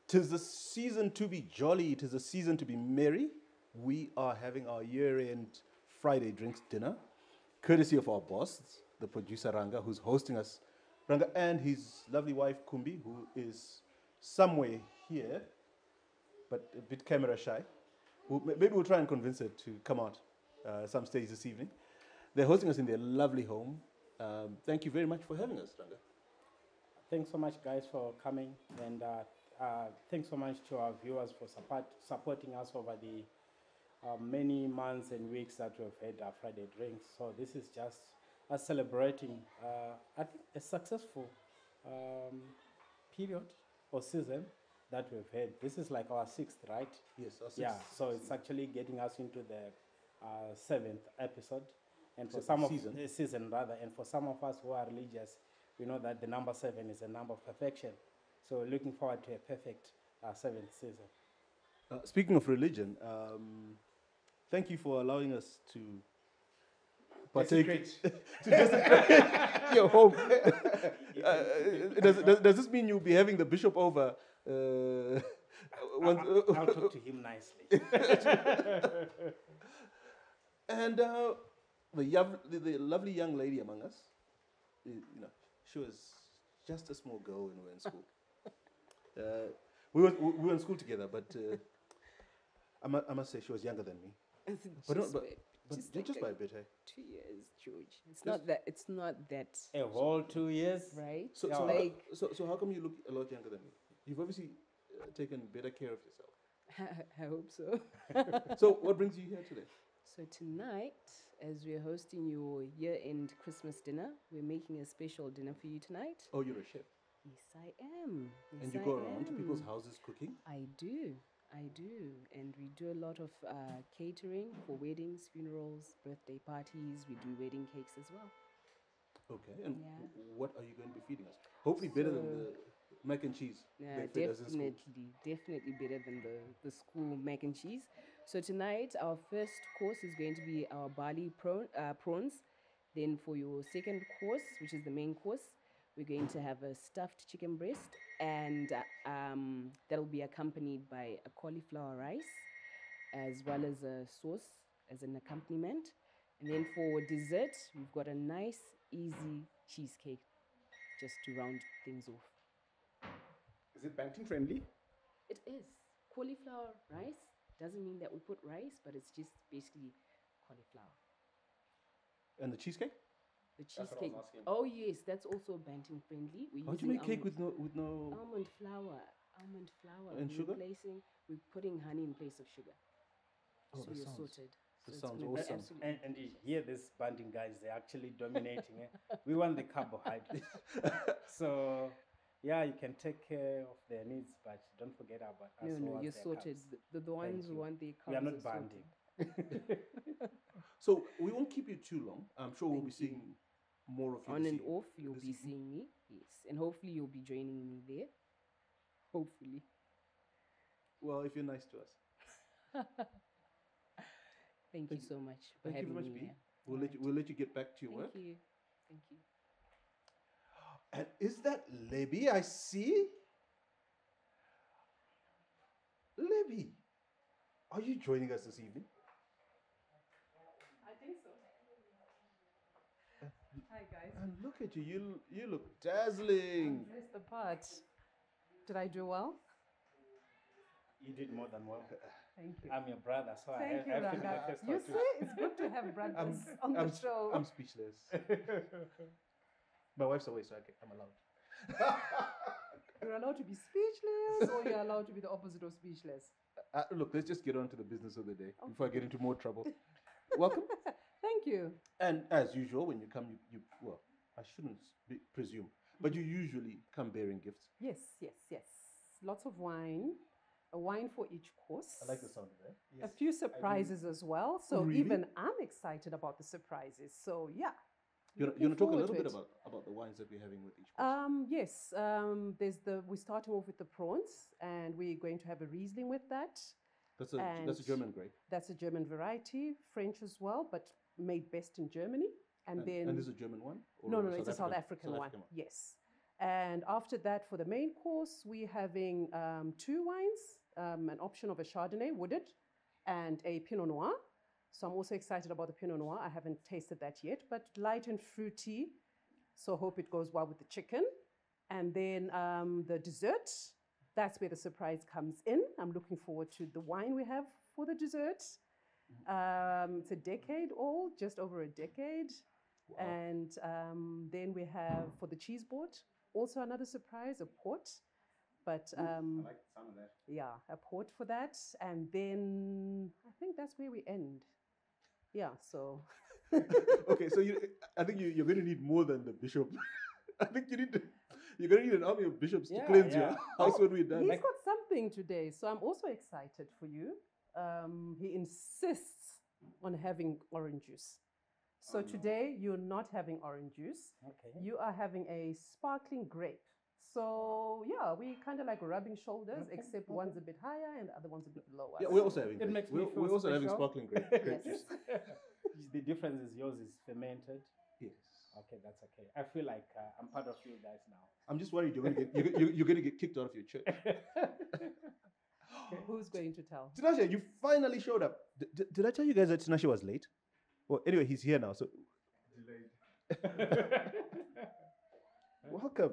'Tis the season to be jolly. 'Tis the season to be merry. We are having our year-end Friday drinks dinner, courtesy of our boss, the producer Ranga, who's hosting us. Ranga and his lovely wife Kumbi, who is somewhere here, but a bit camera shy. Maybe we'll try and convince her to come out some stage this evening. They're hosting us in their lovely home. Thank you very much for having us, Ranga. Thanks so much, guys, for coming, and thanks so much to our viewers for supporting us over the many months and weeks that we've had our Friday drinks. So this is just us celebrating, I think, a successful period or season that we've had. This is like our sixth, right? Yes, our Yeah. sixth So it's actually getting us into the seventh episode, and for Seventh some of season. season rather, and for some of us who are religious, we know that the number 7 is a number of perfection. So we're looking forward to a perfect seventh season. Speaking of religion, thank you for allowing us to partake to desecrate your home. Does this mean you'll be having the bishop over? I'll talk to him nicely. And the lovely young lady among us, she was just a small girl when we were in school. We were in school together, but I must say she was younger than me. But just by a bit, hey? 2 years, George. It's not that. It's not that. A whole 2 years, Right? So, Yeah. so how come you look a lot younger than me? You've obviously taken better care of yourself. I hope so. So what brings you here today? So tonight, as we're hosting your year-end Christmas dinner, we're making a special dinner for you tonight. Oh, you're a chef. Yes, I am. Yes, And you I go around to people's am. houses cooking? I do. I do. And we do a lot of catering for weddings, funerals, birthday parties. We do wedding cakes as well. Okay. And Yeah. what are you going to be feeding us? Hopefully better than the mac and cheese. Yeah, they fed us in school. definitely better than the school mac and cheese. So tonight, our first course is going to be our barley prawns. Then for your second course, which is the main course, we're going to have a stuffed chicken breast, and that'll be accompanied by a cauliflower rice, as well as a sauce as an accompaniment. And then for dessert, we've got a nice, easy cheesecake just to round things off. Is it banking friendly? It is. Cauliflower rice doesn't mean that we put rice, but it's just basically cauliflower. And the cheesecake? The That's what I was cheesecake. asking. Oh yes, that's also banting friendly. We're How do you using make cake with no? almond flour? Almond flour. And sugar? We're putting honey in place of sugar. Oh, So that you're sounds- sorted. that So sounds it's gonna be awesome. absolutely and you hear these banding guys, they're actually dominating. We want the carbohydrates. So, yeah, you can take care of their needs, but don't forget about us. who no, wants you're their sorted. carbs. The ones who you. want their carbs We are not are sorted. banding. So we won't keep you too long. I'm sure we'll be Thank you. seeing more of you. On this and evening- off, you'll this be evening. seeing me. Yes, and hopefully you'll be joining me there. Hopefully. Well, if you're nice to us. Thank you so much for Thank you having very much, me B. here. We'll let you get back to your work. Thank you. Thank you. And is that Libby I see? Libby, are you joining us this evening? I think so. Hi guys. And look at you. You look dazzling. Dressed the part. Did I do well? You did more than well. Thank you. I'm your brother, so Thank you, I have to be the Ranga. first You one see, it's good to have brothers on the show. I'm speechless. My wife's away, so I'm allowed. You're allowed to be speechless, or you're allowed to be the opposite of speechless. Look, let's just get on to the business of the day before I get into more trouble. Welcome. Thank you. And as usual, when you come, well, I shouldn't presume, but you usually come bearing gifts. Yes, yes, yes. Lots of wine. A wine for each course. I like the sound of that. A few surprises as well. So Really? even I'm excited about the surprises. So yeah. You Looking want to talk a forward little to bit it. about the wines that we're having with each course? Yes. We're starting off with the prawns, and we're going to have a Riesling with that. That's a and German grape. That's a German variety, French as well, but made best in Germany. And then and this is a German one? Or no, a it's a South African one. African Yes. And after that, for the main course, we're having 2 wines, an option of a Chardonnay, wooded, and a Pinot Noir. So I'm also excited about the Pinot Noir. I haven't tasted that yet, but light and fruity. So hope it goes well with the chicken. And then the dessert, that's where the surprise comes in. I'm looking forward to the wine we have for the dessert. It's a decade old, just over a decade. Wow. And then we have for the cheese board, also another surprise, a port. But I like the sound of that. yeah, a port for that. And then I think that's where we end. Yeah, so Okay, so I think you're going to need more than the bishop. I think you're going to need an army of bishops to Yeah, cleanse yeah. your house when we're done. he's got something today. So I'm also excited for you. He insists on having orange juice. So today you're not having orange juice. Okay. You are having a sparkling grape. So yeah, we kind of like rubbing shoulders, except one's a bit higher and the other one's a bit lower. Yeah, we're also having. It grape. makes me feel we're also having special. sparkling grape Yes. juice. The difference is yours is fermented. Yes. Okay, that's okay. I feel like I'm part of you guys now. I'm just worried you're going to get you're going to get kicked out of your church. Who's going to tell? Tinashe, you finally showed up. Did I tell you guys that Tinashe was late? Well, anyway, he's here now. So Delayed. welcome.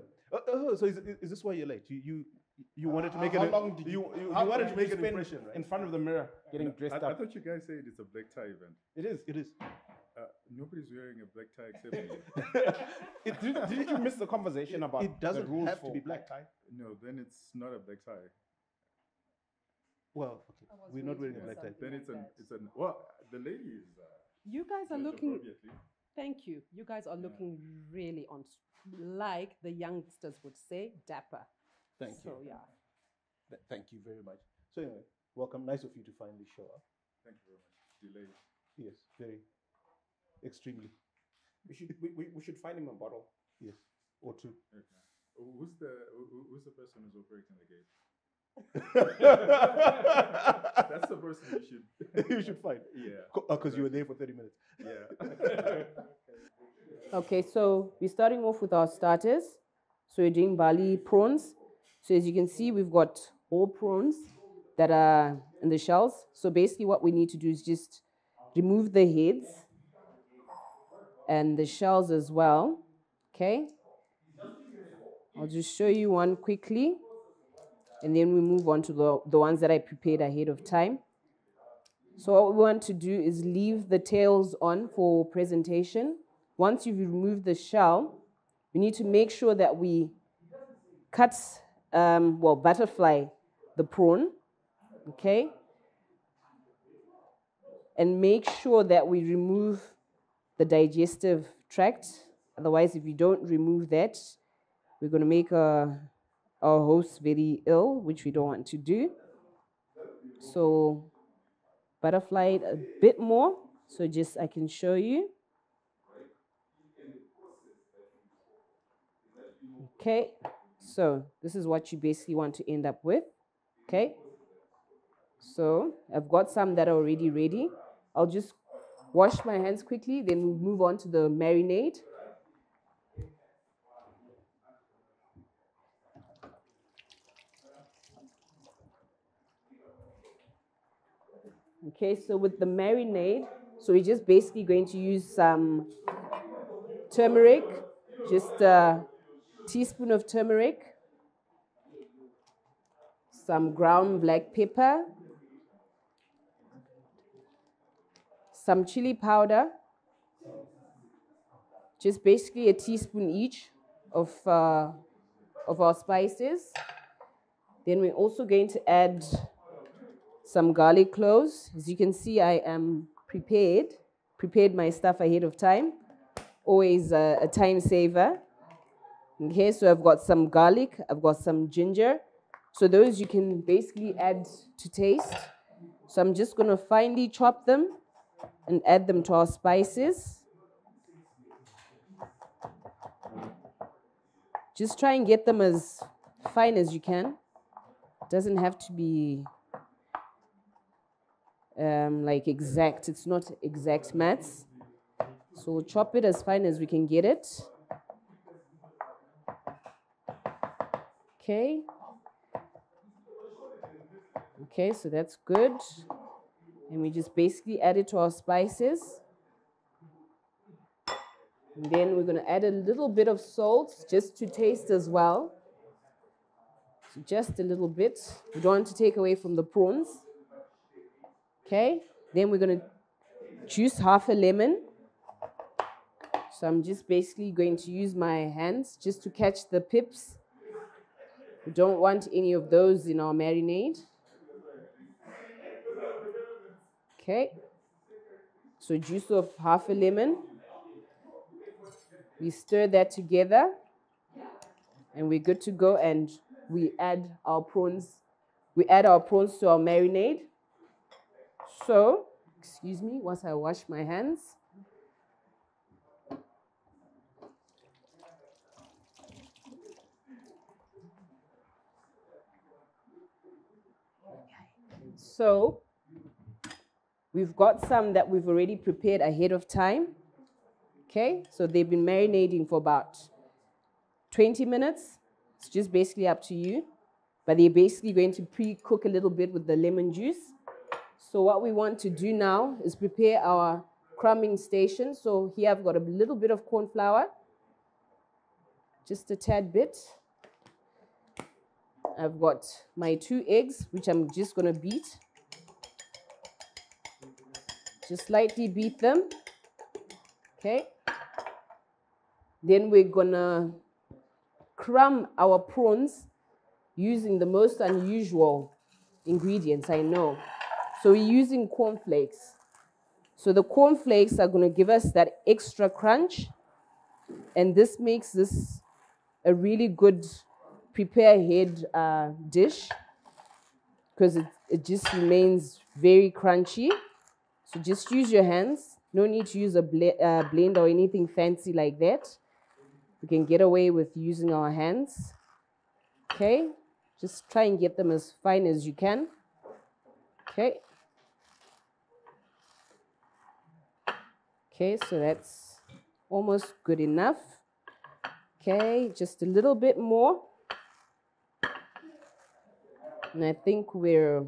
So is this why you're late? You wanted to make How an long did you how wanted long to did you make an spend impression, right? in front of the mirror getting dressed I up? thought you guys said it's a black tie event. It is. It is. Nobody's wearing a black tie except me. Did you miss the conversation about It doesn't the rules have to for be black. tie? No, then it's not a black tie. Well, okay. I was We're not wearing waiting a for black tie. Then something it's like an well, the lady is You guys are dressed looking. appropriately. Thank you. You guys are looking really on, like the youngsters would say, dapper. Thank you. So yeah. Thank you very much. So anyway, welcome. Nice of you to finally show up. Thank you very much. Delayed. Yes, very, extremely. We should find him a bottle. Yes, or two. Okay. Who's the person who's operating the gate? That's the person you should. You should find. Yeah. Because you were there for 30 minutes. Yeah. Okay, so we're starting off with our starters. So we're doing barley prawns. So as you can see, we've got whole prawns that are in the shells. So basically what we need to do is just remove the heads and the shells as well. Okay. I'll just show you one quickly. And then we move on to the ones that I prepared ahead of time. So what we want to do is leave the tails on for presentation. Once you've removed the shell, we need to make sure that we cut, butterfly the prawn, okay? And make sure that we remove the digestive tract. Otherwise, if you don't remove that, we're going to make our host very ill, which we don't want to do. So butterfly it a bit more. So just I can show you. Okay, so this is what you basically want to end up with. Okay, so I've got some that are already ready. I'll just wash my hands quickly, then we'll move on to the marinade. Okay, so with the marinade, so we're just basically going to use some turmeric, just a teaspoon of turmeric, some ground black pepper, some chili powder, just basically a teaspoon each of our spices. Then we're also going to add some garlic cloves. As you can see, I am prepared my stuff ahead of time. Always a time saver. Okay, so I've got some garlic, I've got some ginger. So those you can basically add to taste. So I'm just gonna finely chop them and add them to our spices. Just try and get them as fine as you can. Doesn't have to be like exact. It's not exact maths. So we'll chop it as fine as we can get it. Okay. Okay, so that's good. And we just basically add it to our spices. And then we're going to add a little bit of salt just to taste as well. So just a little bit. We don't want to take away from the prawns. Okay, then we're going to juice half a lemon. So I'm just basically going to use my hands just to catch the pips. We don't want any of those in our marinade. Okay, so juice of half a lemon. We stir that together and we're good to go, and we add our prawns. We add our prawns to our marinade. So, excuse me, once I wash my hands. So, we've got some that we've already prepared ahead of time. Okay, so they've been marinating for about 20 minutes. It's just basically up to you. But they're basically going to pre-cook a little bit with the lemon juice. So what we want to do now is prepare our crumbing station. So here I've got a little bit of corn flour, just a tad bit. I've got my 2 eggs, which I'm just going to beat. Just lightly beat them. Okay. Then we're going to crumb our prawns using the most unusual ingredients I know. So we're using cornflakes. So the cornflakes are going to give us that extra crunch, and this makes this a really good prepare ahead dish because it just remains very crunchy. So just use your hands. No need to use a blender or anything fancy like that. We can get away with using our hands. Okay, just try and get them as fine as you can. Okay. Okay, so that's almost good enough. Okay, just a little bit more. And I think we're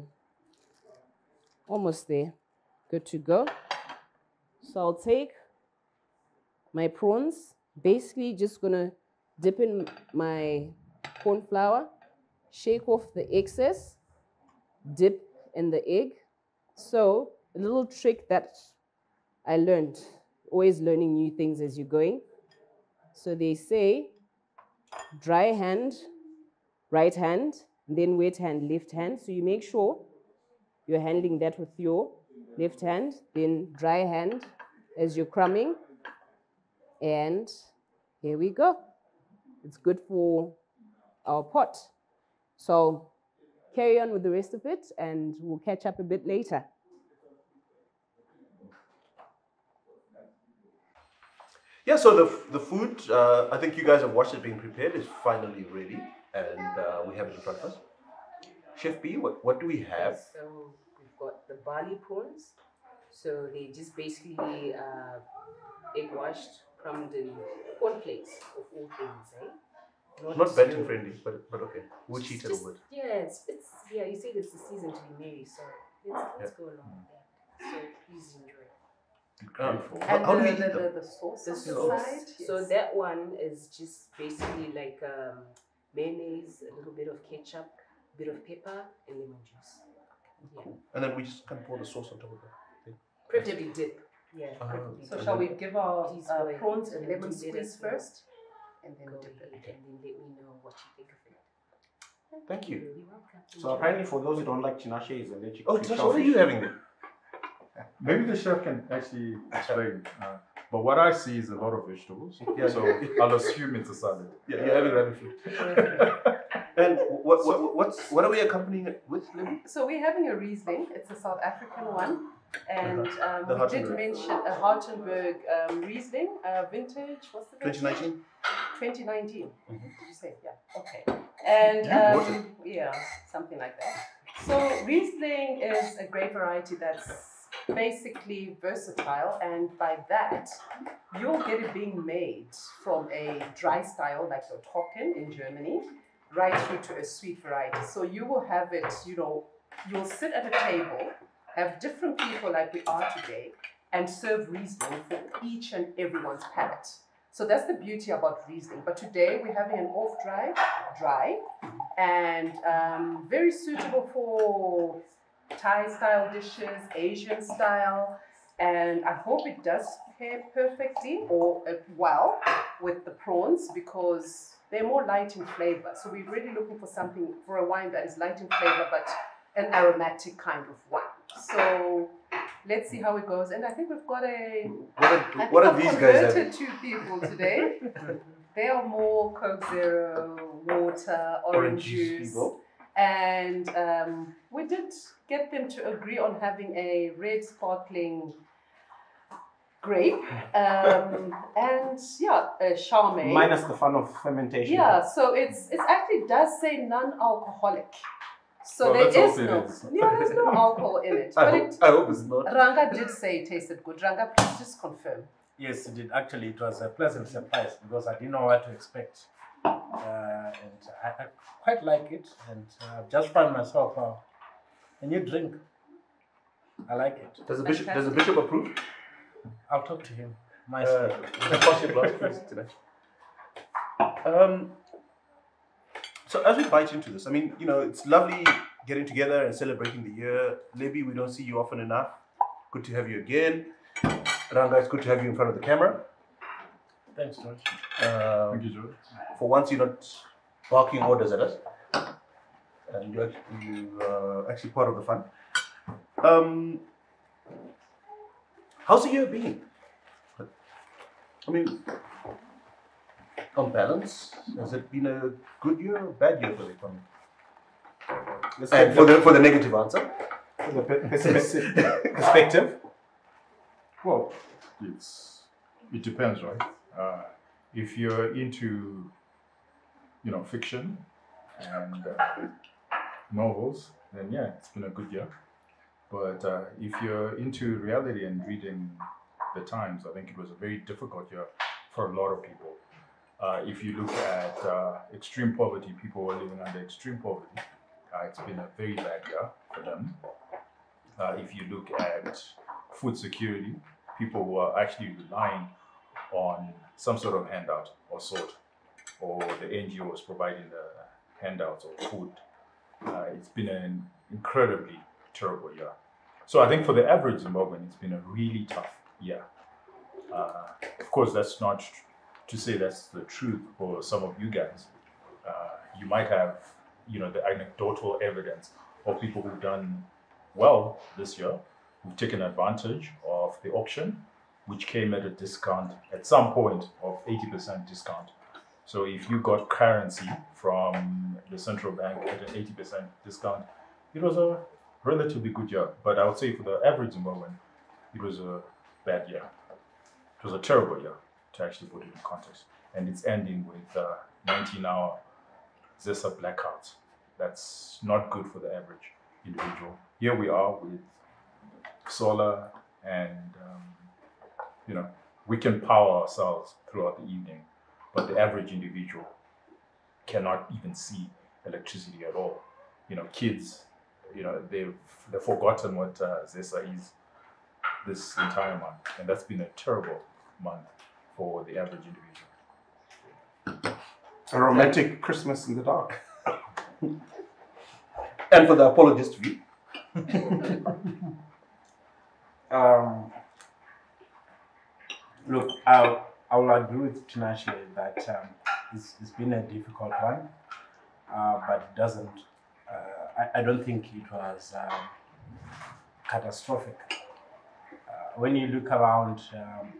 almost there. Good to go. So I'll take my prawns, basically just gonna dip in my corn flour, shake off the excess, dip in the egg. So a little trick that I learned, always learning new things as you're going. So they say dry hand, right hand, and then wet hand, left hand. So you make sure you're handling that with your left hand, then dry hand as you're crumbing. And here we go. It's good for our pot. So carry on with the rest of it and we'll catch up a bit later. Yeah, so the food, I think you guys have watched it being prepared, is finally ready, and we have it in front of us. Chef B, what do we have? So we've got the barley prawns. So they just basically egg washed, crumbed in cornflakes of all things, eh? Not Benton friendly, but okay. We'll cheat a little bit. Yeah, yeah, you said it's the season to be merry, so let's go along with that. So please enjoy. And how do we eat them? the sauce The on the sauce. side? So Yes. that one is just basically like mayonnaise, a little bit of ketchup, a bit of pepper, and lemon juice. Yeah. And then we just can pour the sauce on top of that. Preferably dip. Yeah. Preferably So dip. shall we give our Please go ahead prawns a and lemon do that squeeze as well. first? And then Go dip ahead it. and then let me know what you think of it. Thank you. You're welcome. So apparently, for those who don't like tinashe, is allergic Oh, to Tasha, what are you having there? Maybe the chef can actually explain. But what I see is a lot of vegetables. Yeah, So yeah. I'll assume it's a salad. Yeah, you're having rabbit food. And what are we accompanying it with, Libby? So we're having a Riesling. It's a South African one. And The we did Hartenberg. mention a Hartenberg Riesling, vintage, what's the vintage? 2019? 2019. Did you say? Yeah. Okay. And You bought it. yeah, something like that. So Riesling is a grape variety that's basically versatile, and by that you'll get it being made from a dry style like your Trocken in Germany, right through to a sweet variety. So you will have it, you'll sit at a table, have different people like we are today, and serve Riesling for each and everyone's palate. So that's the beauty about Riesling. But today we're having an dry, and very suitable for Thai style dishes, Asian style, and I hope it does pair perfectly or well with the prawns because they're more light in flavor. So we're really looking for a wine that is light in flavor but an aromatic kind of wine. So let's see how it goes. And I think we've got What are these guys having? converted two people today. They are more Coke Zero, water, orange juice. People. And we did get them to agree on having a red sparkling grape and a Chardonnay. Minus the fun of fermentation. Yeah, so it's actually does say non-alcoholic. So Well, let's there is hope it no is. there's no alcohol in it. I But hope it's not. Ranga did say it tasted good. Ranga, please just confirm. Yes, it did. Actually, it was a pleasant surprise because I didn't know what to expect. And I quite like it. And just found myself a new drink. I like it. Does the bishop approve? I'll talk to him. Nicely. Pass your glass, please, today. So as we bite into this, I mean, it's lovely getting together and celebrating the year. Libby, we don't see you often enough. Good to have you again. Ranga, it's good to have you in front of the camera. Thanks, George. Thank you, George. For once, you're not barking orders at us. And you're actually part of the fun. How's the year been? I mean, on balance, has it been a good year or a bad year for the economy? And for the negative answer? The pessimistic perspective. Well, it depends, right? If you're into, fiction and novels, then yeah, it's been a good year. But if you're into reality and reading the Times, I think it was a very difficult year for a lot of people. If you look at extreme poverty, people were living under extreme poverty. It's been a very bad year for them. If you look at food security, people who are actually relying on some sort of handout or sort, or the NGOs providing the handouts or food. It's been an incredibly terrible year. So I think for the average Zimbabwean, it's been a really tough year. Of course, that's not to say that's the truth for some of you guys. You might have, the anecdotal evidence of people who've done well this year, who've taken advantage of the auction, which came at a discount at some point of 80% discount. So if you got currency from the central bank at an 80% discount, it was a relatively good year. But I would say for the average Zimbabwean, it was a bad year. It was a terrible year, to actually put it in context. And it's ending with 19-hour Zesa blackouts. That's not good for the average individual. Here we are with solar and, we can power ourselves throughout the evening, but the average individual cannot even see electricity at all. Kids, they've forgotten what Zesa is this entire month, and that's been a terrible month for the average individual. A romantic Christmas in the dark. And for the apologist view? Look, I will agree with Tinashe that it's been a difficult one, but it doesn't. I don't think it was catastrophic. When you look around,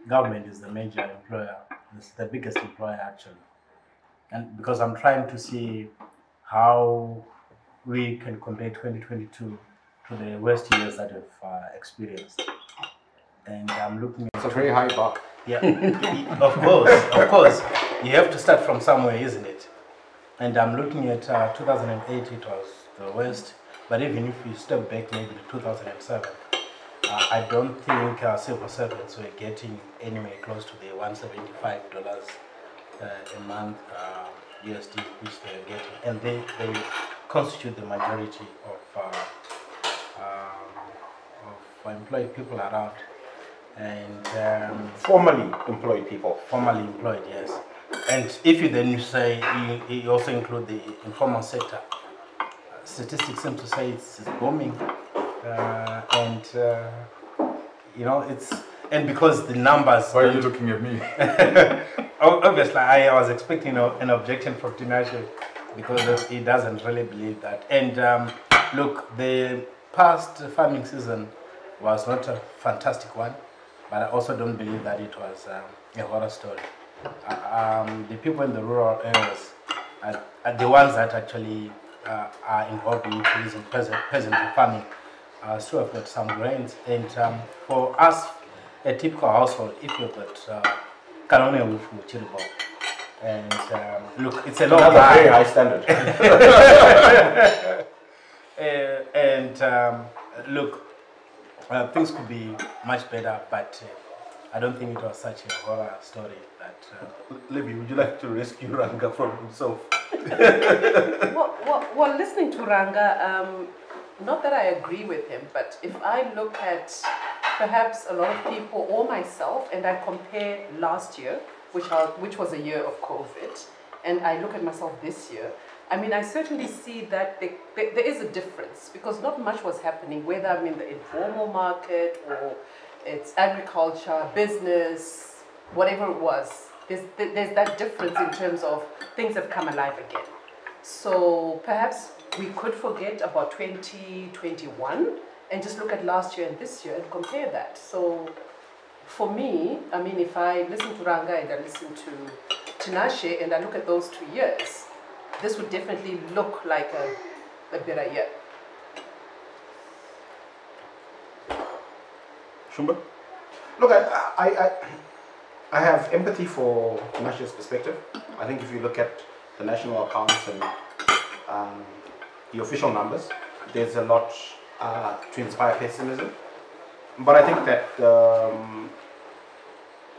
government is the major employer. It's the biggest employer actually, and because I'm trying to see how we can compare 2022 to the worst years that we've experienced, and I'm looking at It's a very high bar. yeah, of course. You have to start from somewhere, isn't it? And I'm looking at 2008, it was the worst. But even if you step back maybe to 2007, I don't think civil servants were getting anywhere close to the $175 a month USD which they are getting, and they constitute the majority of employed people around. And Formally employed people. formally employed, yes. And if you then say you also include the informal sector, statistics seem to say it's booming, and because the numbers. Why are you looking at me? Obviously, I was expecting an objection from Tinashe because he doesn't really believe that. And look, the past farming season was not a fantastic one, but I also don't believe that it was a horror story. The people in the rural areas are the ones that actually are involved in using peasantry farming. So I've got some grains, and for us, a typical household, if you've got Kanone with Chiribo, and look, it's a long Another very high standard. Look, things could be much better, but I don't think it was such a horror story that. Libby, would you like to rescue Ranga from himself? Well, listening to Ranga, not that I agree with him, but if I look at perhaps a lot of people or myself, and I compare last year, which was a year of COVID, and I look at myself this year, I mean, I certainly see that there is a difference, because not much was happening, whether I'm in the informal market or it's agriculture, business, whatever it was. There's that difference in terms of things have come alive again. So perhaps we could forget about 2021 and just look at last year and this year and compare that. So for me, I mean, if I listen to Ranga and I listen to Tinashe and I look at those 2 years, this would definitely look like a better year. Shumba? Look, I have empathy for Tinashe's perspective. I think if you look at the national accounts and the official numbers, there's a lot to inspire pessimism. But I think that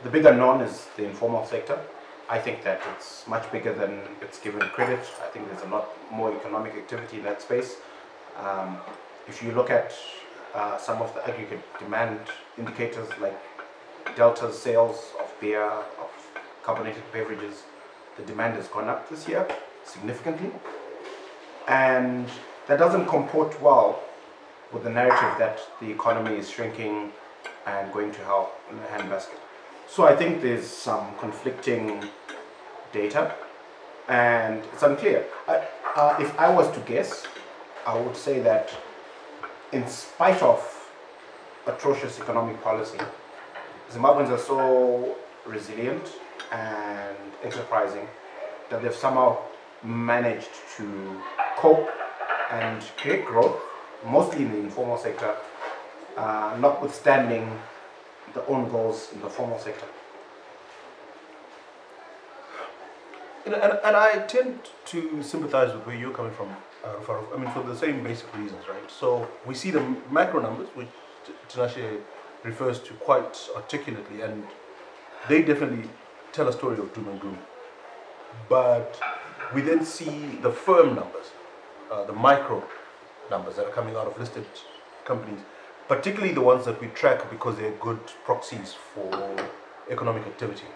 the bigger known is the informal sector. I think that it's much bigger than it's given credit. I think there's a lot more economic activity in that space. If you look at some of the aggregate demand indicators like Delta's sales of beer, of carbonated beverages, the demand has gone up this year significantly. And that doesn't comport well with the narrative that the economy is shrinking and going to hell in a handbasket. So I think there's some conflicting data and it's unclear. If I was to guess, I would say that in spite of atrocious economic policy, Zimbabweans are so resilient and enterprising that they've somehow managed to cope and create growth, mostly in the informal sector, notwithstanding the own goals in the formal sector. And I tend to sympathize with where you're coming from, Farouk. I mean, for the same basic reasons, right? So we see the macro numbers, which Tinashe refers to quite articulately, and they definitely tell a story of doom and gloom. But we then see the firm numbers, the micro numbers that are coming out of listed companies, particularly the ones that we track because they're good proxies for economic activity.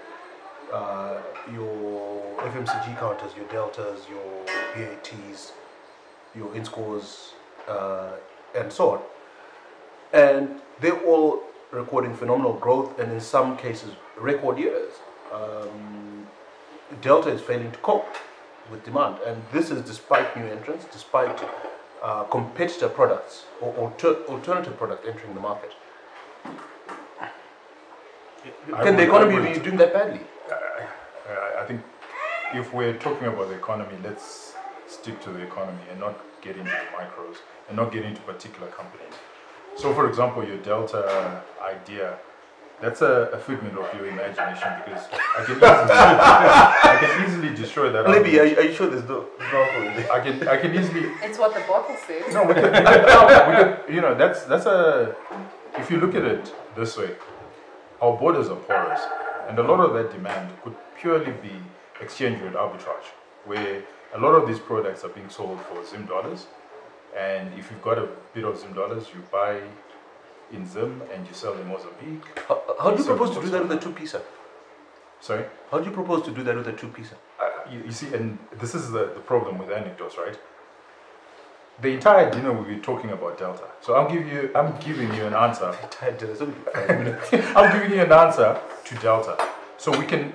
Your FMCG counters, your deltas, your BATs, your InScores, and so on. And they're all recording phenomenal growth, and in some cases, record years. Delta is failing to cope with demand, and this is despite new entrants, despite competitor products or alternative product entering the market. Can the economy be doing that badly? I think if we're talking about the economy, let's stick to the economy and not get into the micros and not get into particular companies. So, for example, your Delta idea, that's a figment of your imagination because I can easily destroy that. Maybe, are you sure there's no I can easily. It's what the bottle says. No, we can, you know, that's a. If you look at it this way, our borders are porous, and a lot of that demand could purely be exchanged with arbitrage. where a lot of these products are being sold for Zim dollars. And if you've got a bit of Zim dollars, you buy in Zim and you sell in Mozambique. How do you propose to do that with a 2-piecer? Sorry? How do you propose to do that with a 2-piecer? You see, and this is the problem with anecdotes, right? The entire dinner we'll be talking about Delta. So I'm giving you an answer. I'm giving you an answer to Delta. So we can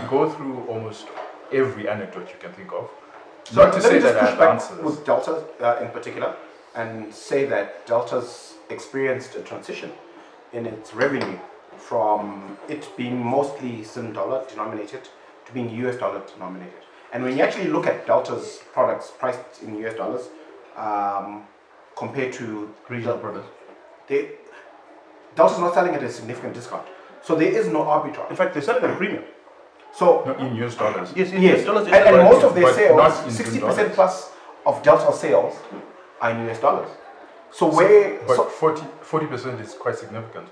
go through almost every anecdote you can think of. So Not to say that I have back answers. with Delta in particular, and say that Delta's experienced a transition in its revenue from it being mostly Zim dollar denominated to being US dollar denominated. And when you actually look at Delta's products priced in US dollars compared to Regional products. Delta's not selling at a significant discount. So there is no arbitrage. In fact, they're selling at a premium. So No, in US dollars. Yes, in yes, US dollars. and most of their but sales, not in 60% dollars. plus of Delta sales are in US dollars. So where But 40% is quite significant.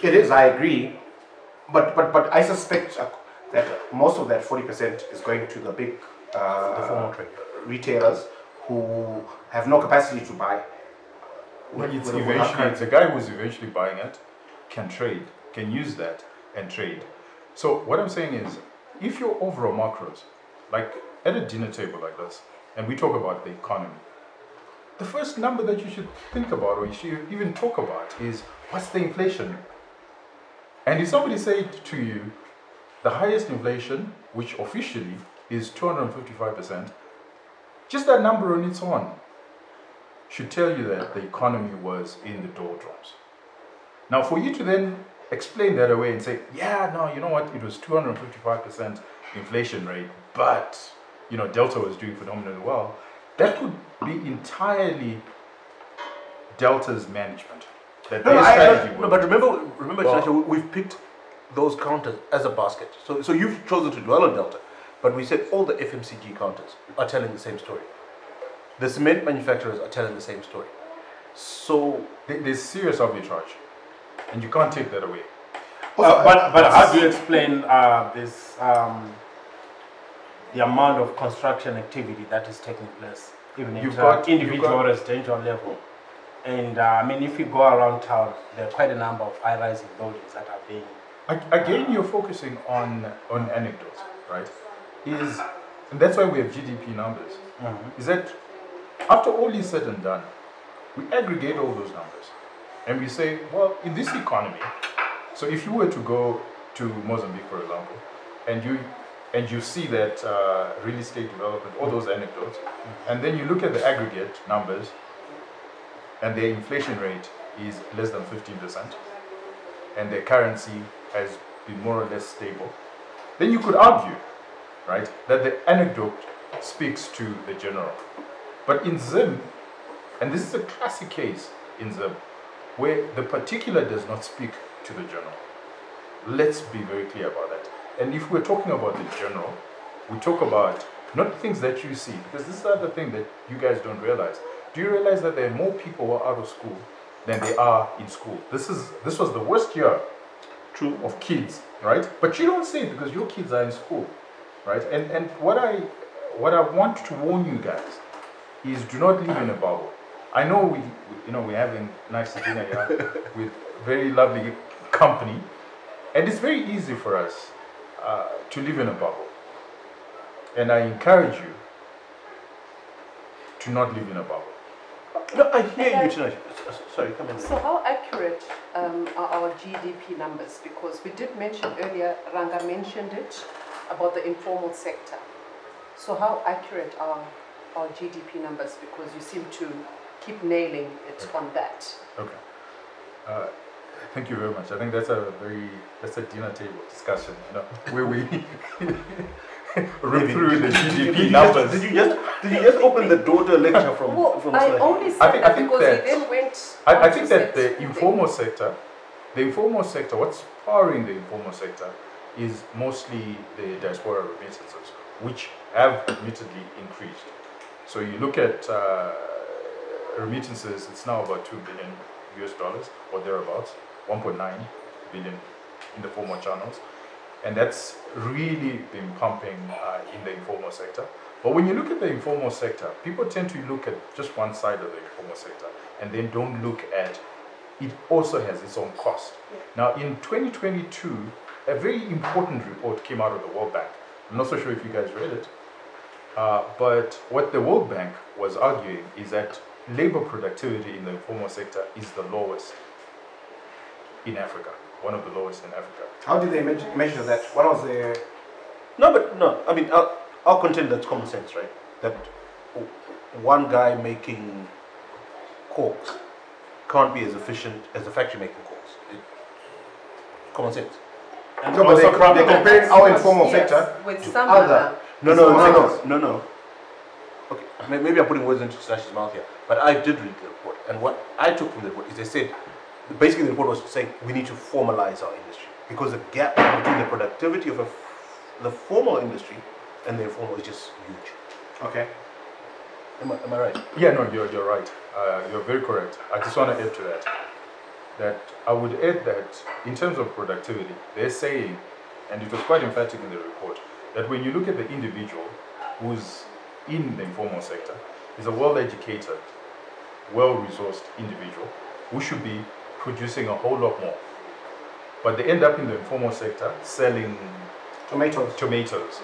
it is, I agree, but I suspect that most of that 40% is going to the big The formal trade. retailers who have no capacity to buy. Well, it's with our eventually, currency. the guy who's eventually buying it can use that and trade. So what I'm saying is, if your overall macros, like at a dinner table like this, and we talk about the economy, the first number that you should think about, or you should even talk about, is what's the inflation? And if somebody said to you, the highest inflation, which officially is 255%, just that number on its own should tell you that the economy was in the doldrums. Now, for you to then explain that away and say, yeah, no, you know what, it was 255% inflation rate, but, you know, Delta was doing phenomenally well, that could be entirely Delta's management. That their strategy No, was. but remember, Well- Chinasha, we've picked those counters as a basket. So you've chosen to dwell on Delta, but we said all the FMCG counters are telling the same story. The cement manufacturers are telling the same story. So There's serious arbitrage, and you can't take that away. But how do you explain this the amount of construction activity that is taking place, even at individual residential level? And I mean, if you go around town, there are quite a number of high-rising buildings that are being. Again, you're focusing on anecdotes, right? And that's why we have GDP numbers. Is that after all is said and done, we aggregate all those numbers, and we say, well, in this economy, so if you were to go to Mozambique, for example, and you see that real estate development, all those anecdotes, and then you look at the aggregate numbers, and their inflation rate is less than 15%, and their currency has been more or less stable, then you could argue, right, that the anecdote speaks to the general. But in Zim, and this is a classic case in Zim, where the particular does not speak to the general. Let's be very clear about that. And if we're talking about the general, we talk about not things that you see, because this is the other thing that you guys don't realize. Do you realize that there are more people who are out of school than they are in school? This was the worst year, true, of kids, right? But you don't see it because your kids are in school, right? And what I want to warn you guys is, do not live in a bubble. I know we're having nice dinner here with very lovely company, and it's very easy for us to live in a bubble. And I encourage you to not live in a bubble. no, I hear you, Chinasha. Sorry, come in. So how accurate are our GDP numbers? Because we did mention earlier, Ranga mentioned it, about the informal sector. So how accurate are our GDP numbers? Because you seem to keep nailing it on that. Okay. Thank you very much. I think that's a dinner table discussion, where we rip through the GDP numbers. Did you just open the door to a lecture from I Chinasha? only said I think that because that- we then went. I think that the informal sector, what's powering the informal sector is mostly the diaspora remittances, which have admittedly increased. So you look at remittances, it's now about $2 billion or thereabouts, 1.9 billion in the formal channels. And that's really been pumping in the informal sector. But when you look at the informal sector, people tend to look at just one side of the informal sector and then don't look at it also has its own cost. Now, in 2022, a very important report came out of the World Bank. I'm not so sure if you guys read it, but what the World Bank was arguing is that labor productivity in the informal sector is the lowest in Africa, one of the lowest in Africa. How did they measure that? What was their... No, I mean, I'll contend that's common sense, right? That one guy making corks can't be as efficient as a factory making corks. Common sense. And no, but they're comparing our informal sector with to some other. No. Okay, maybe I'm putting words into Slash's mouth here, but I did read the report, and what I took from the report is they said, basically the report was saying we need to formalize our industry because the gap between the productivity of the formal industry and the informal is just huge. Okay. Am I right? Yeah, no, you're right. You're very correct. I just want to add to that. That I would add that in terms of productivity, they're saying, and it was quite emphatic in the report, that when you look at the individual who's in the informal sector, is a well-educated, well-resourced individual who should be producing a whole lot more. But they end up in the informal sector selling tomatoes.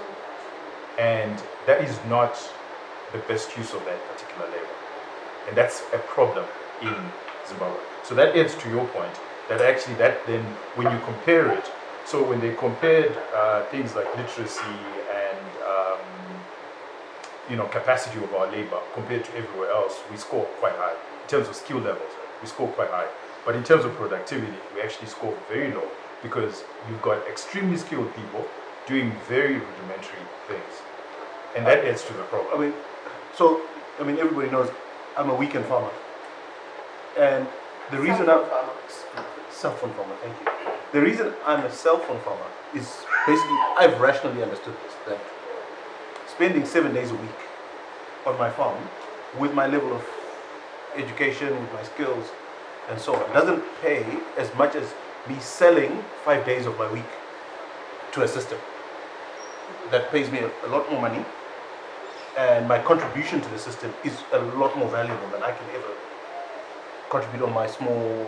And that is not the best use of that particular labor. And that's a problem in Zimbabwe. So that adds to your point, that actually that then, when you compare it, so when they compared things like literacy and capacity of our labor compared to everywhere else, we score quite high. In terms of skill levels, we score quite high. But in terms of productivity, we actually score very low because you've got extremely skilled people doing very rudimentary things. And that adds to the problem. Everybody knows I'm a weekend farmer. And the reason cell phone farmer, thank you. The reason I'm a cell phone farmer is basically I've rationally understood this, that spending 7 days a week on my farm with my level of education, with my skills and so on, doesn't pay as much as me selling 5 days of my week to a system that pays me a lot more money, and my contribution to the system is a lot more valuable than I can ever contribute on my small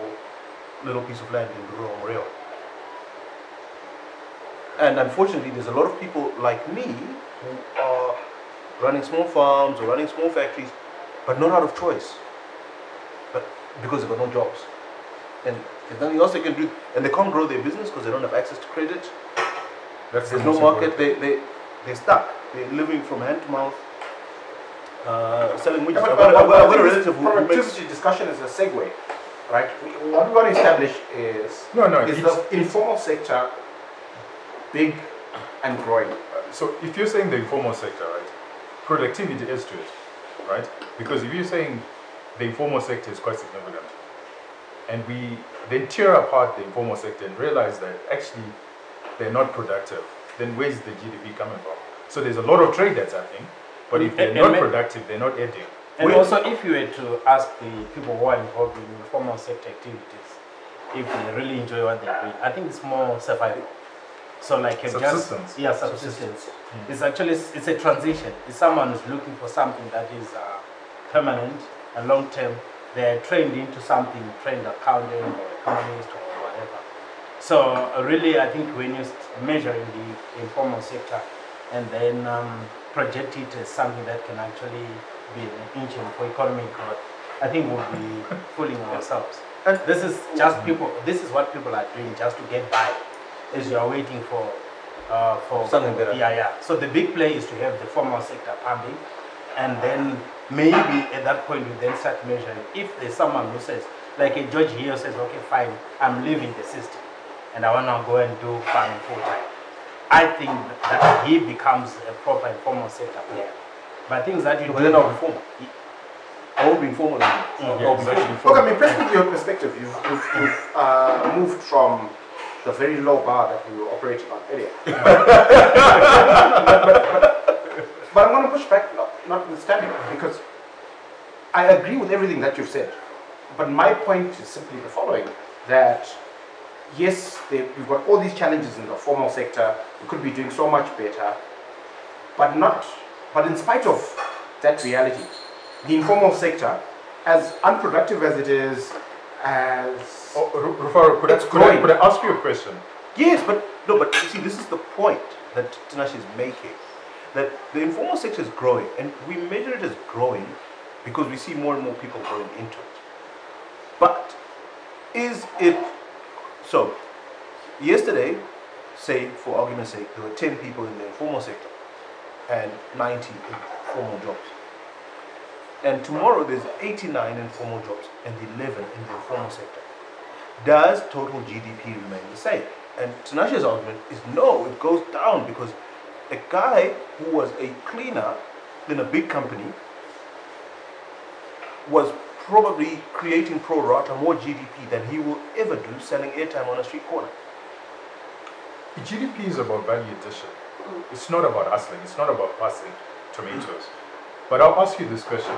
little piece of land in rural Moreo. And unfortunately, there's a lot of people like me who are running small farms or running small factories, but not out of choice, but because they've got no jobs. And there's nothing else they can do, and they can't grow their business because they don't have access to credit. There's no market. They're stuck. They're living from hand to mouth, selling widgets. I've got a relative who makes... Productivity discussion is a segue, right? What we want to establish is the informal sector big and growing. So if you're saying the informal sector, right, productivity is to it, right? Because if you're saying the informal sector is quite significant, and we then tear apart the informal sector and realize that actually they're not productive, then where's the GDP coming from? So there's a lot of trade that's happening, but if they're not productive, they're not adding. And also, if you were to ask the people who are involved in informal sector activities, if they really enjoy what they're doing, I think it's more survival. So like subsistence. Subsistence. It's actually a transition. It's someone who's looking for something that is permanent and long term. They're trained into something, trained accountant or economist or whatever. So really, I think when you measure in the informal sector and then project it as something that can actually be an engine for economic growth, I think we'll be fooling ourselves. And this is just people. This is what people are doing just to get by, as you are waiting for something better. Yeah. So the big play is to have the formal sector pumping, and then maybe at that point we then start measuring. If there's someone who says, like a judge here says, okay, fine, I'm leaving the system, and I want to go and do farming full time, I think that he becomes a proper informal sector player. But things that you do. But they're not informal. I won't be informal. Look, I mean, from your perspective, you've moved from the very low bar that we were operating on earlier. but I'm going to push back, notwithstanding, because I agree with everything that you've said. But my point is simply the following, that yes, we've got all these challenges in the formal sector, we could be doing so much better, but But in spite of that reality, the informal sector, as unproductive as it is, as Rufaro, could It's growing. I ask you a question? Yes, but no, but you see, this is the point that Tinashe is making. That the informal sector is growing, and we measure it as growing because we see more and more people going into it. But is it so? Yesterday, say for argument's sake, there were 10 people in the informal sector and 90 in formal jobs. And tomorrow there's 89 informal jobs and 11 in the informal sector. Does total GDP remain the same? And Tinashe's argument is no, it goes down because a guy who was a cleaner in a big company was probably creating pro rata more GDP than he will ever do selling airtime on a street corner. GDP is about value addition. It's not about hustling. It's not about passing tomatoes. But I'll ask you this question.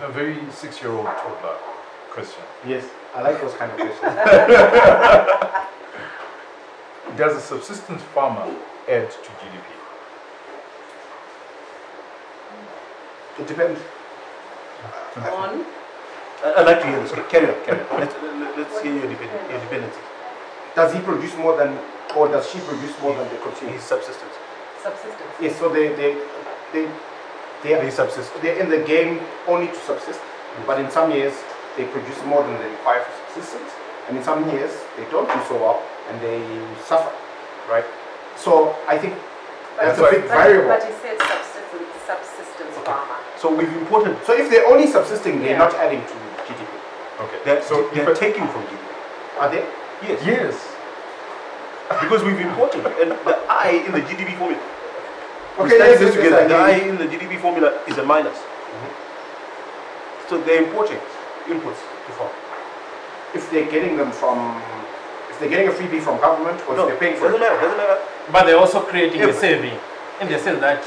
A very 6-year-old toddler question. yes, I like those kind of questions. Does a subsistence farmer add to GDP? It depends. On I'd like to hear this. Carry on, carry on. Let's hear your dependency. Does he produce more than, or does she produce more than they consume? His subsistence. subsistence. Yes, so they They subsist. they're in the game only to subsist, but in some years they produce more than they require for subsistence, and in some years they don't do so well and they suffer, right? So I think that's a big variable. But he said subsistence farmer. So we've imported. So if they're only subsisting, they're Yeah. not adding to GDP. Okay. They're taking from GDP. Are they? Yes. Yes. Because we've imported, and the I in the GDP formula. We Okay, studied yes, this yes, together. yes, The I I hear you. in the GDP formula is a minus. So they're importing inputs to farm. If they're getting them from, if they're getting a freebie from government, or No, if they're paying for doesn't it. matter. Doesn't matter. But they're also creating a Yeah. saving in the sense that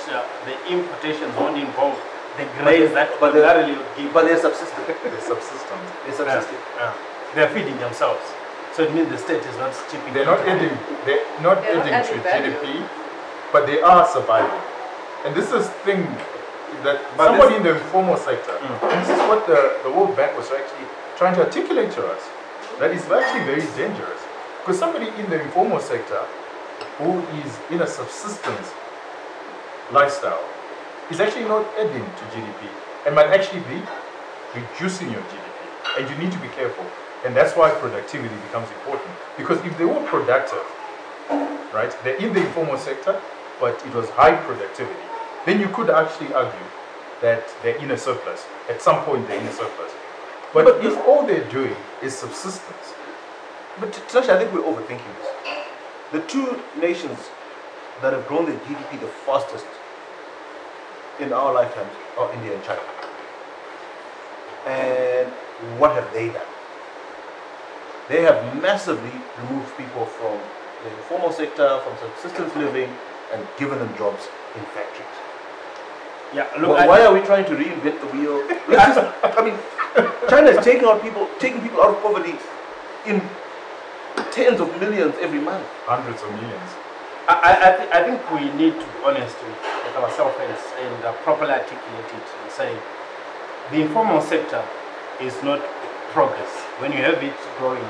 the importations won't involve the grains that but they- ordinarily would give. But they're subsisting. The subsistence. They're subsisting. They're feeding themselves. So it means the state is not chipping They're not into it. adding. They're not They're not adding to adding value. GDP, but they are surviving. And this is thing that But somebody this- in the informal sector. And this is what the World Bank was actually trying to articulate to us. That is actually very dangerous, because somebody in the informal sector who is in a subsistence lifestyle is actually not adding to GDP and might actually be reducing your GDP. And you need to be careful. And that's why productivity becomes important. Because if they were productive, right, they're in the informal sector, but it was high productivity, then you could actually argue that they're in a surplus. At some point, they're in a surplus. But if all they're doing is subsistence, But Tasha, I think we're overthinking this. The two nations that have grown their GDP the fastest in our lifetimes are India and China. And what have they done? They have massively removed people from the informal sector, from subsistence living, and given them jobs in factories. Yeah, look, Why are we trying to reinvent the wheel? Let's just, I mean, China is taking people out of poverty in tens of millions every month. hundreds of millions. I think we need to be honest with ourselves and properly articulate it and say the informal sector is not progress. When you have it growing,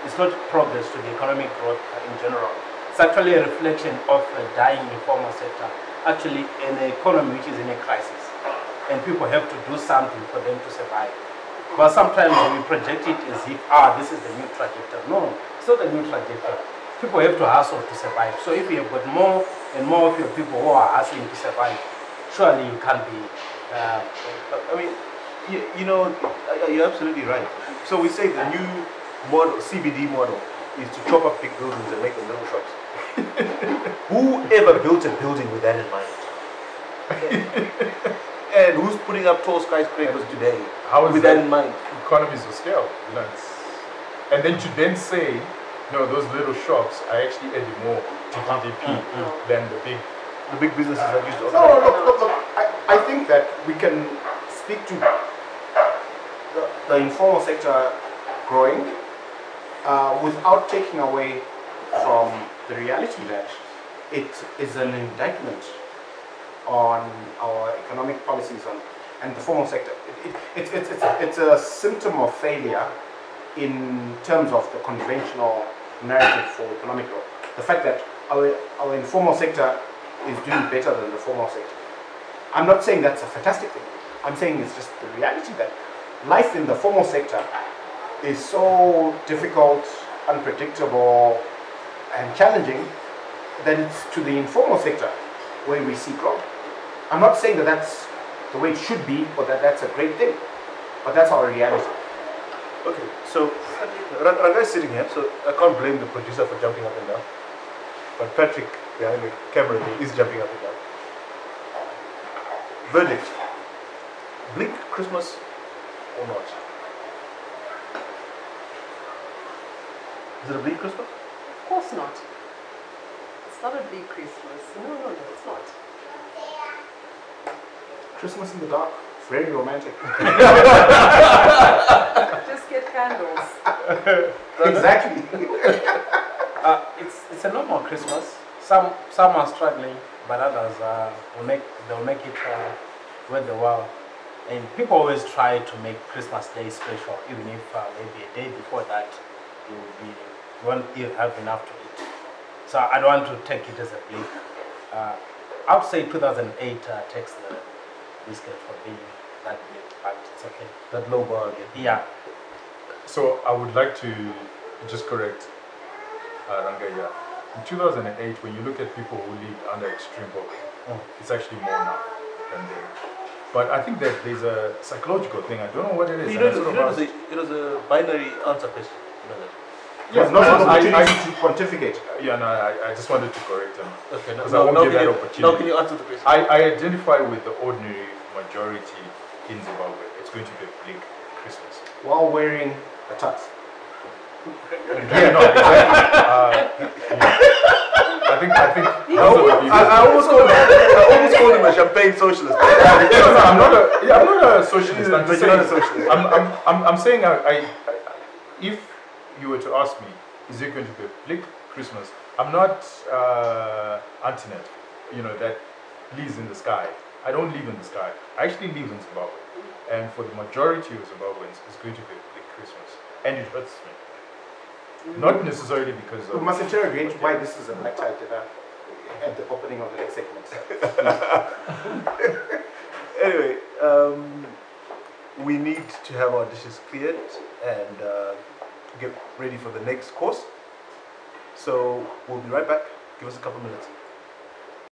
it's not progress to the economic growth in general. It's actually a reflection of a dying informal sector, actually in an economy which is in a crisis. And people have to do something for them to survive. But sometimes we project it as if, this is the new trajectory. No, it's not the new trajectory. People have to hustle to survive. So if you have got more and more of your people who are hustling to survive, surely you can't be. I mean, you're absolutely right. So we say the new model, CBD model, is to chop up big buildings and make them little shops. Whoever built a building with that in mind? And who's putting up tall skyscrapers today How is with that that in mind? economies of scale? And then to then say, no, those little shops are actually adding more to GDP than the big. The big businesses that used to No, look. I think that we can speak to the informal sector growing without taking away from the reality that it is an indictment on our economic policies and the formal sector. It's a symptom of failure in terms of the conventional narrative for economic growth. The fact that our informal sector is doing better than the formal sector. I'm not saying that's a fantastic thing. I'm saying it's just the reality that life in the formal sector is so difficult, unpredictable, and challenging that it's to the informal sector where we see growth. I'm not saying that that's the way it should be or that that's a great thing, but that's our reality. Okay, so Ranga is sitting here, so I can't blame the producer for jumping up and down. But Patrick behind the camera is jumping up and down. Verdict: bleak Christmas or not? Is it a bleak Christmas? Of course not. It's not a bleak Christmas. No, it's not. Christmas in the dark, very romantic. Just get candles. Exactly. It's a normal Christmas. Some are struggling, but others they'll make it with the world. And people always try to make Christmas Day special, even if maybe a day before that you won't have enough to eat. So I don't want to take it as a bleak. I would say 2008 takes the biscuit for being that bleak, but it's okay. That low bar again. Yeah. So I would like to just correct Ranga here. In 2008, when you look at people who lived under extreme poverty, it's actually more now than then. But I think that there's a psychological thing. I don't know what it is. It was a binary answer question. You know that. There's no opportunity to pontificate. Yeah, no, I just wanted to correct him. Okay, Because I won't give that opportunity. Now can you answer the question? I identify with the ordinary majority in Zimbabwe. It's going to be a bleak Christmas. While wearing a tux. Yeah, no, exactly. I almost called him a champagne socialist. I'm not a socialist. I'm But just you're not a saying, socialist. I'm saying if you were to ask me, is it going to be a bleak Christmas? I'm not anti-net, that lives in the sky. I don't live in the sky. I actually live in Zimbabwe. And for the majority of Zimbabweans, it's going to be a bleak Christmas. And it hurts me. Not necessarily because We must interrogate why this is a black tie dinner at the opening of the next segment. Anyway, we need to have our dishes cleared and get ready for the next course. So we'll be right back. Give us a couple minutes.